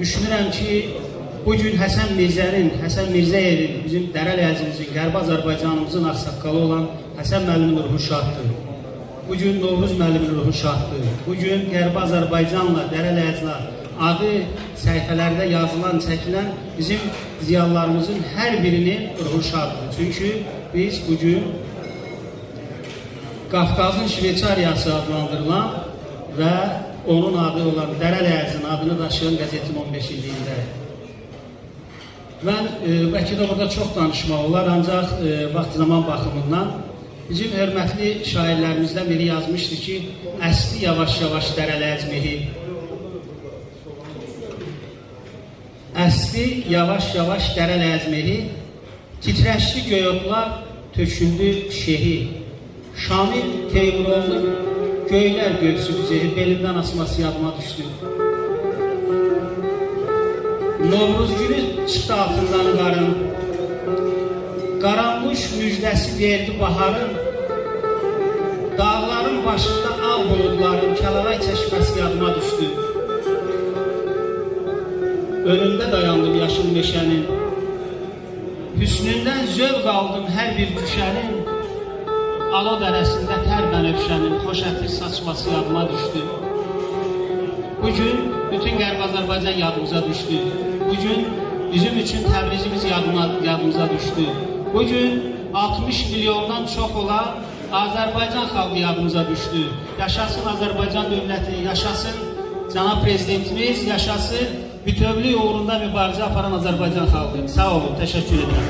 düşünürəm ki, bugün Həsən Mirzəyevin, bizim Dərəl əzimizin, Qərbi Azərbaycanımızın ağsaqqalı olan Həsən müəllimin ruhu şaddır. Bugün Novruz müəllimin ruhu şaddır. Bugün Qərbi Azərbaycanla, Dərəl əzla adı səhifələrdə yazılan, çəkilən bizim ziyalılarımızın hər birinin ruhu şaddır. Çünki biz bugün Qafqazın Şveçariyası adlandırılan və onun adı olan Dərəl əzinin adını daşıyan qəzetin 15 illiyində. Mən bəlkə də orada çox danışmaq olar, ancaq vaxt zaman baxımından bizim hörmətli şairlərimizdən biri yazmışdı ki, əsli yavaş-yavaş Dərəl əzmihi, əsli yavaş-yavaş Dərəl əzmihi, titrəşli göyotlar töküldü şehi, Şamil Teymuroğlu göylər göğsü güzeli belindən asması yadıma düşdü. Novruz günü çıxdı altından qarın, qaranmış müjdəsi verdi baharın, dağların başında al buludların Kəlalay çeşməsi yadıma düşdü. Önündə dayandım yaşıl meşənin, hüsnündən zövq aldım hər bir düşənin, Alo dərəsində tər bənövşənin xoş ətir saçması yadıma düşdü. Bugün bütün Qərbi Azərbaycan yadımıza düşdü. Bugün bizim üçün Təbrizimiz yadımıza düşdü. Bugün 60 milyondan çox olan Azərbaycan xalqı yadımıza düşdü. Yaşasın Azərbaycan dövləti, yaşasın cənab prezidentimiz, yaşasın bütövlük uğrunda mübarizə aparan Azərbaycan xalqı. Sağ olun, təşəkkür edirəm.